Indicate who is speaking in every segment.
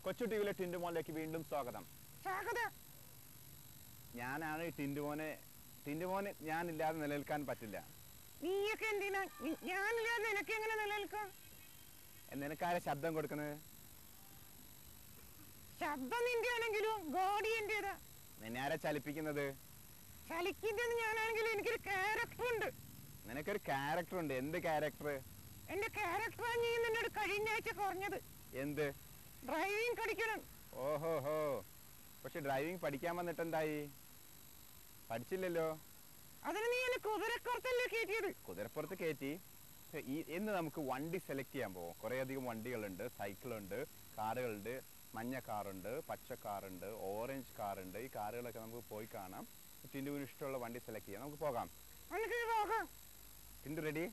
Speaker 1: കൊച്ചു ടിവിയിലെ ടിൻഡുമോനിലേക്ക് വീണ്ടും സ്വാഗതം. ഞാനാണ് ടിൻഡുമോന് ഞാനില്ലാതെ നിലനിൽക്കാൻ പറ്റില്ല. നിനക്കാരെ ശബ്ദം കൊടുക്കുന്നത്?
Speaker 2: ശബ്ദം നിന്റെ ആണെങ്കിലും ഗോഡി എന്റേതാ.
Speaker 1: നിന്നെ ആരാ ചലിപ്പിക്കുന്നത്?
Speaker 2: ചലിക്കുന്നത് ഞാനാണെങ്കിലും എനിക്കൊരു ക്യാരക്ടർ ഉണ്ട്.
Speaker 1: നിനക്കൊരു ക്യാരക്ടർ ഉണ്ട്? എന്ത് ക്യാരക്ടർ?
Speaker 2: എന്റെ ക്യാരക്ടറാണ് നീ നിന്നോട് കഴിഞ്ഞ ആഴ്ച പറഞ്ഞത്.
Speaker 1: എന്ത്?
Speaker 2: ഡ്രൈവിംഗ് പഠിക്കണം.
Speaker 1: ഓഹോഹോ, പക്ഷെ ഡ്രൈവിംഗ് പഠിക്കാൻ വന്നിട്ട് എന്തായി? പഠിച്ചില്ലല്ലോ.
Speaker 2: അതിന് നീ എന്നെ കുതിരപ്പുറത്തല്ലേ കയറ്റിയത്?
Speaker 1: കുതിരപ്പുറത്ത് കയറ്റി. എന്ന് നമുക്ക് വണ്ടി സെലക്ട് ചെയ്യാൻ പോകും. കുറേ അധികം വണ്ടികളുണ്ട്, സൈക്കിളുണ്ട്, കാറുകളുണ്ട്. മഞ്ഞ കാറുണ്ട്, പച്ച കാറുണ്ട്, ഓറഞ്ച് കാറുണ്ട്. ഈ കാറുകളൊക്കെ നമുക്ക് പോയി കാണാം. ടിൻഡുവിന് ഇഷ്ടമുള്ള വണ്ടി സെലക്ട് ചെയ്യാം. നമുക്ക് പോകാം. ടിൻഡു റെഡി?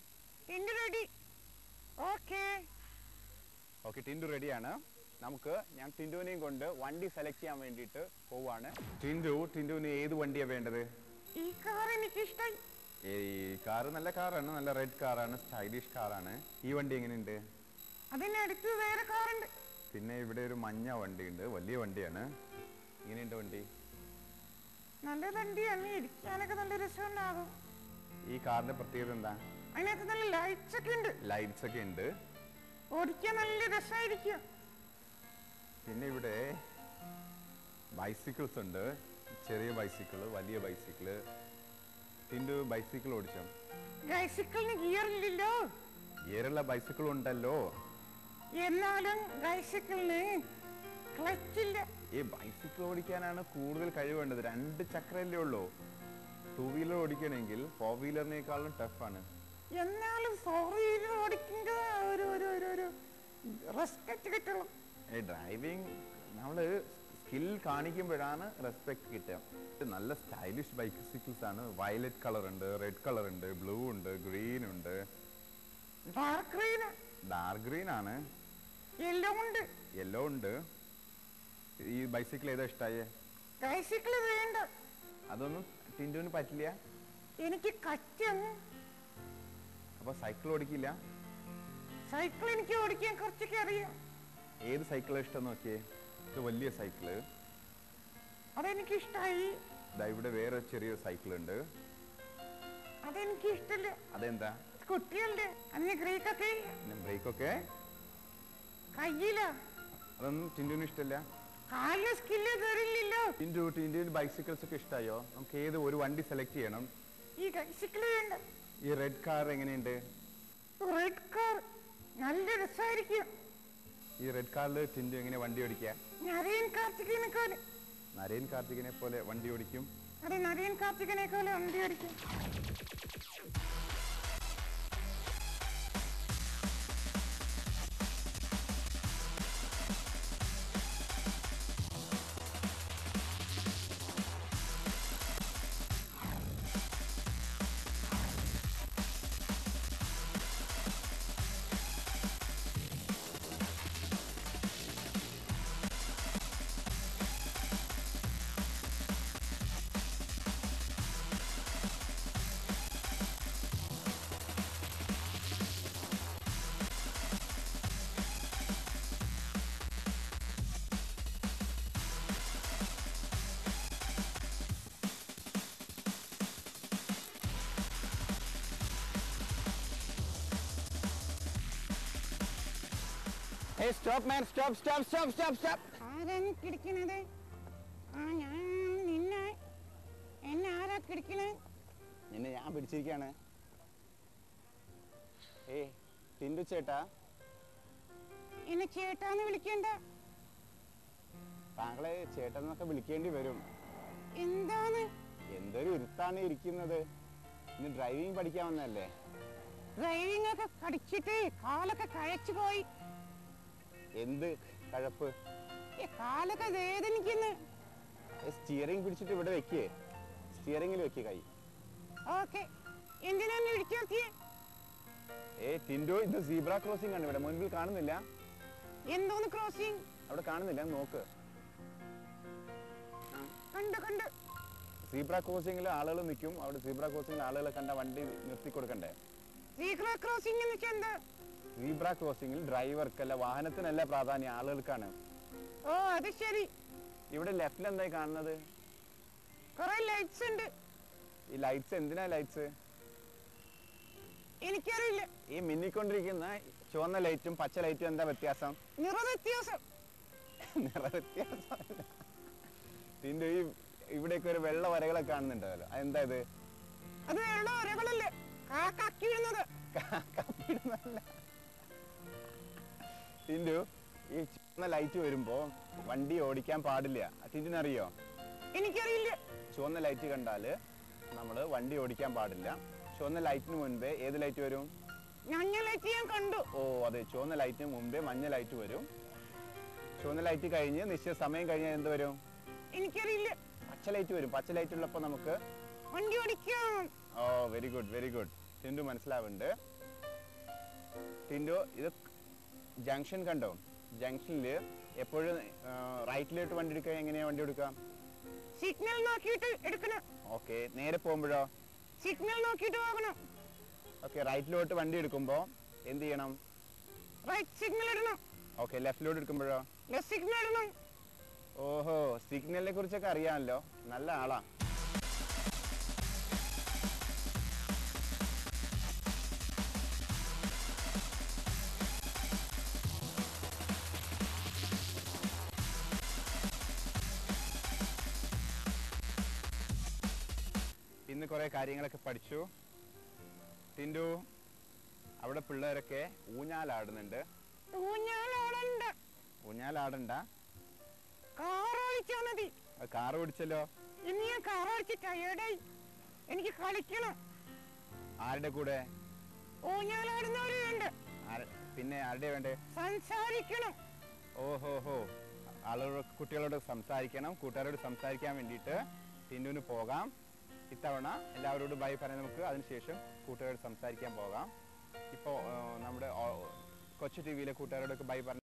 Speaker 1: ഓക്കെ, ടിൻഡു റെഡിയാണ്. ഞാൻ ടിൻഡുവിനെയും കൊണ്ട് വണ്ടി സെലക്ട് ചെയ്യാൻ വേണ്ടിയിട്ട് പോവാണ്. ടിൻഡുവിന് ഏത് വണ്ടിയാണ് വേണ്ടത്?
Speaker 2: ഈ കാർ എനിക്ക് ഇഷ്ടമായി.
Speaker 1: ഈ കാറ് നല്ല കാറാണ്, നല്ല റെഡ് കാറാണ്, സ്റ്റൈലിഷ് കാറാണ്. ഈ വണ്ടി എങ്ങനെയുണ്ട്?
Speaker 2: അതിനടുത്ത് വേറെ കാറുണ്ട്.
Speaker 1: പിന്നെ ഇവിടെ ഒരു മഞ്ഞ വണ്ടിയുണ്ട്, വലിയ വണ്ടിയാണ്. ഇങ്ങനെയുണ്ട് വണ്ടി?
Speaker 2: നല്ല വണ്ടിയാണ്, ഇരിക്കാനൊക്കെ നല്ല രസമുണ്ടാകും.
Speaker 1: ഈ കാറിന്റെ പ്രത്യേകത എന്താ?
Speaker 2: അതിനകത്ത് നല്ല ലൈറ്റ്സ് ഒക്കെ ഉണ്ട്.
Speaker 1: ലൈറ്റ്സ് ഒക്കെ ഉണ്ട്,
Speaker 2: ഓടിക്കാൻ നല്ല രസമായിരിക്കും.
Speaker 1: പിന്നെ ഇവിടെ ബൈസിക്കിൾസ് ഉണ്ട്, ചെറിയ ബൈസിക്കിള്, വലിയ ബൈസിക്കിള്. ടിൻഡു ബൈസിക്കിൾ ഓടിച്ചോ?
Speaker 2: ബൈസിക്കിളിന് ഗിയർ ഇല്ലല്ലോ.
Speaker 1: ഗിയറുള്ള ബൈസിക്കിൾ ഉണ്ടല്ലോ.
Speaker 2: എന്നാലും ബൈസിക്കിളിന് ക്ലച്ച് ഇല്ല.
Speaker 1: ഈ ബൈസിക്കിൾ ഓടിക്കാനാണ് കൂടുതൽ കഴിവ് വേണ്ടത്. 2 ചക്രല്ലേ ഉള്ളൂ. 2 വീലർ ഓടിക്കണമെങ്കിൽ 4 വീലറിനേക്കാളും ടഫാണ്.
Speaker 2: എന്നാലും 4 വീലർ ഓടിക്കുന്ന ഒരു റെസ്പെക്ട് കിട്ടുള്ളൂ.
Speaker 1: ഡ്രൈവിംഗ് നമ്മള് സ്കിൽ കാണിക്കുമ്പോഴാണ് റെസ്പെക്ട് കിട്ടുക. നല്ല സ്റ്റൈലിഷ് ബൈസിക്കിൾസ് ആണ്. വയലറ്റ് കളർ ഉണ്ട്, റെഡ് കളർ ഉണ്ട്, ബ്ലൂ ഉണ്ട്, ഗ്രീൻ ഉണ്ട്. ഡാർക്ക് ഗ്രീൻ ആണ്. യെല്ലോ ഉണ്ട്. ഈ ബൈസിക്കിൾ ഏതാ ഇഷ്ടായേ?
Speaker 2: ബൈസിക്കിൾ വേണ്ട.
Speaker 1: അതൊന്നും ടിൻഡുവിന് പറ്റില്ല.
Speaker 2: എനിക്ക് കച്ചങ്ങ്.
Speaker 1: അപ്പൊ സൈക്കിൾ ഓടിക്കില്ല?
Speaker 2: സൈക്കിൾ എനിക്ക് ഓടിക്കാൻ കുറച്ചൊക്കെ അറിയാം.
Speaker 1: ഏത് സൈക്കിളാ ഇഷ്ടം നോക്കിയേ? ഇത് വലിയ സൈക്കിള്,
Speaker 2: അതെനിക്ക് ഇഷ്ടായി.
Speaker 1: ഇവിടെ വേറെ ചെറിയൊരു സൈക്കിൾ ഉണ്ട്,
Speaker 2: അതെനിക്ക് ഇഷ്ടല്ല.
Speaker 1: അതെന്താ?
Speaker 2: കുട്ടികളുടെ അതിന് ബ്രേക്കൊക്കെ കയ്യില.
Speaker 1: അതൊന്നും ടിൻഡുവിന് ഇഷ്ടല്ല. ടിൻഡുവിന് ബൈസിക്കിൾസ് ഒക്കെ ഇഷ്ടായോ? നമുക്ക് ഏത് ഒരു വണ്ടി സെലക്ട് ചെയ്യണം.
Speaker 2: ഈ ബൈസിക്കിൾ വേണ്ട.
Speaker 1: ഈ റെഡ് കാർ എങ്ങനെയുണ്ട്?
Speaker 2: റെഡ് കാർ നല്ല രസമായിരിക്കും.
Speaker 1: ഈ റെഡ് കാറിൽ ടിൻഡു എങ്ങനെ വണ്ടി ഓടിക്കുക?
Speaker 2: നരയൻ കാർത്തികിനെ
Speaker 1: പോലെ വണ്ടി ഓടിക്കും.
Speaker 2: അതെ, നരയൻ കാർത്തികിനെ പോലെ വണ്ടി ഓടിക്കും.
Speaker 1: Hey, stop man, stop.
Speaker 2: ആരാണ് കിടക്കണത്? എന്നെ ആരാ കിടക്കണേ?
Speaker 1: നിന്നെ ഞാൻ പിടിച്ചിരിക്കാണ്. ടിൻഡു ചേട്ടാ.
Speaker 2: എന്നെ ചേട്ടാന്ന് വിളിക്കണ്ട.
Speaker 1: താങ്കളെ ചേട്ടനൊക്കെ വിളിക്കേണ്ടി വരും.
Speaker 2: എന്താണ്?
Speaker 1: എന്തൊരു ഇരുത്താണ് ഇരിക്കുന്നത്. ഇന്ന് ഡ്രൈവിംഗ് പഠിക്കാൻ വന്നല്ലേ?
Speaker 2: ഡ്രൈവിംഗ് ഒക്കെ പഠിച്ചിട്ട് കാലൊക്കെ കഴച്ചു പോയി.
Speaker 1: എന്ത് കഴപ്പ്?
Speaker 2: കാലൊക്കെ വേദനിക്കുന്നു.
Speaker 1: സ്റ്റിയറിംഗ് പിടിച്ചിട്ട് ഇവിടെ വെക്കേ, സ്റ്റിയറിംഗിൽ വെക്കേ കൈ.
Speaker 2: ഓക്കെ, എന്തിനാണ് ഇടിച്ചേ?
Speaker 1: ടിൻഡു, ഇത് സീബ്ര ക്രോസിംഗ് ആണ്. ഇവിടെ മുൻപിൽ കാണുന്നില്ല?
Speaker 2: എന്തോന്ന് ക്രോസിംഗ്?
Speaker 1: അവിടെ കാണുന്നില്ല, നോക്ക്.
Speaker 2: കണ്ട്
Speaker 1: സീബ്ര ക്രോസിംഗിൽ ആളുകൾ നിൽക്കും. അവിടെ സീബ്ര ക്രോസിംഗിൽ ആളുകളെ കണ്ട വണ്ടി നിർത്തി കൊടുക്കണ്ടേ?
Speaker 2: സീബ്ര ക്രോസിംഗ് എന്ന് വെച്ചാൽ എന്താ?
Speaker 1: സീബ്ര ക്രോസിംഗിൽ ഡ്രൈവർക്കല്ല, വാഹനത്തിനല്ല പ്രാധാന്യം, ആളുകൾക്കാണ്.
Speaker 2: ഓ അത് ശരി.
Speaker 1: ഇവിടെ ലെഫ്റ്റിൽ എന്തായി കാണുന്നത്?
Speaker 2: കുറെ ലൈറ്റ്സ് ഉണ്ട്.
Speaker 1: ഈ ലൈറ്റ്സ് എന്തിനാ ലൈറ്റ്സ്?
Speaker 2: എനിക്കറിയില്ല.
Speaker 1: ഈ മിന്നിക്കൊണ്ടിരിക്കുന്ന ചുവന്ന ലൈറ്റും പച്ച ലൈറ്റും എന്താ വ്യത്യാസം?
Speaker 2: നിറവ്യത്യാസം.
Speaker 1: നിറവ്യത്യാസമല്ല. ഇതിന്റെ ഈ ഇവിടെയൊക്കെ ഒരു വെള്ള വരകളൊക്കെ കാണുന്നുണ്ടല്ലോ, അതെന്താ ഇത്?
Speaker 2: അത് വെള്ള വരകളല്ലേ, കാക്കി ഇടുന്നത്.
Speaker 1: ടിൻഡു, ഈ ചുവന്ന ലൈറ്റ് വരുമ്പോ വണ്ടി ഓടിക്കാൻ പാടില്ല. ടിൻഡിനറിയോ?
Speaker 2: എനിക്കറിയില്ല.
Speaker 1: ചുവന്ന ലൈറ്റ് കണ്ടാല് നമ്മള് വണ്ടി ഓടിക്കാൻ പാടില്ല. ചുവന്ന ലൈറ്റിന് മുൻപേ ഏത് ലൈറ്റ് വരും?
Speaker 2: മഞ്ഞ ലൈറ്റ് ഞാൻ കണ്ടു.
Speaker 1: ഓ അതെ, ചുവന്ന ലൈറ്റിന് മുമ്പേ മഞ്ഞ ലൈറ്റ് വരും. ചുവന്ന ലൈറ്റ് കഴിഞ്ഞ് നിശ്ചയ സമയം കഴിഞ്ഞാൽ എന്ത് വരും?
Speaker 2: എനിക്കറിയില്ല.
Speaker 1: പച്ച ലൈറ്റ് വരും. പച്ച ലൈറ്റ് ഉള്ളപ്പോ നമുക്ക്
Speaker 2: വണ്ടി ഓടിക്കാം.
Speaker 1: ഓ very good very good. Tindu മനസ്സിലാവുന്നുണ്ട്. ടിൻഡു, ഇത് ജംഗ്ഷൻ കണ്ടോ? ജംഗ്ഷനിൽ എപ്പോഴും റൈറ്റിലോട്ട് വണ്ടി എടുക്കുക. എങ്ങനെയാ വണ്ടി എടുക്കാം?
Speaker 2: സിഗ്നൽ നോക്കിയിട്ട് എടുക്കണം.
Speaker 1: ഓക്കെ, നേരെ പോകുമ്പോഴോ?
Speaker 2: സിഗ്നൽ നോക്കിയിട്ട് പോകണം.
Speaker 1: ഓക്കെ, റൈറ്റിലോട്ട് വണ്ടി എടുക്കുമ്പോ എന്ത് ചെയ്യണം?
Speaker 2: റൈറ്റ് സിഗ്നൽ ഇടണം.
Speaker 1: ഓക്കെ, ലെഫ്റ്റിലോട്ട് എടുക്കുമ്പോഴോ?
Speaker 2: ലെഫ്റ്റ് സിഗ്നൽ ഇടണം.
Speaker 1: ഓഹോ, സിഗ്നലിനെ കുറിച്ചൊക്കെ അറിയാമല്ലോ, നല്ല ആളാ. ഇന്ന് കുറെ കാര്യങ്ങളൊക്കെ പഠിച്ചു. ടിൻഡു, അവിടെ പിള്ളേരൊക്കെ ഊഞ്ഞാലാടുന്നുണ്ട്.
Speaker 2: ഊഞ്ഞാലാടണ്ട.
Speaker 1: ഊഞ്ഞാലാടണ്ട,
Speaker 2: കാർ ഓടിച്ചാ മതി.
Speaker 1: കാർ ഓടിച്ചല്ലോ.
Speaker 2: ഇനി ഞാൻ കാർ ഓടിച്ച് ടയേർഡായി. എനിക്ക് കളിക്കണം.
Speaker 1: ആരുടെ കൂടെ?
Speaker 2: ഊഞ്ഞാലാടുന്നവരുണ്ട്.
Speaker 1: പിന്നെ ആരുടെ വേണ്ടേ?
Speaker 2: സംസാരിക്കണം.
Speaker 1: ഓഹോഹോ, ആളുകളോട്, കുട്ടികളോട് സംസാരിക്കണം. കൂട്ടുകാരോട് സംസാരിക്കാൻ വേണ്ടിയിട്ട് ടിൻഡുവിന് പോകാം. ഇത്തവണ എല്ലാവരോടും ബൈ പറയാൻ നമുക്ക്, അതിനുശേഷം കൂട്ടുകാരോട് സംസാരിക്കാൻ പോകാം. ഇപ്പോൾ നമ്മുടെ കൊച്ചു ടി വിയിലെ കൂട്ടുകാരോടൊക്കെ ബൈ പറഞ്ഞു.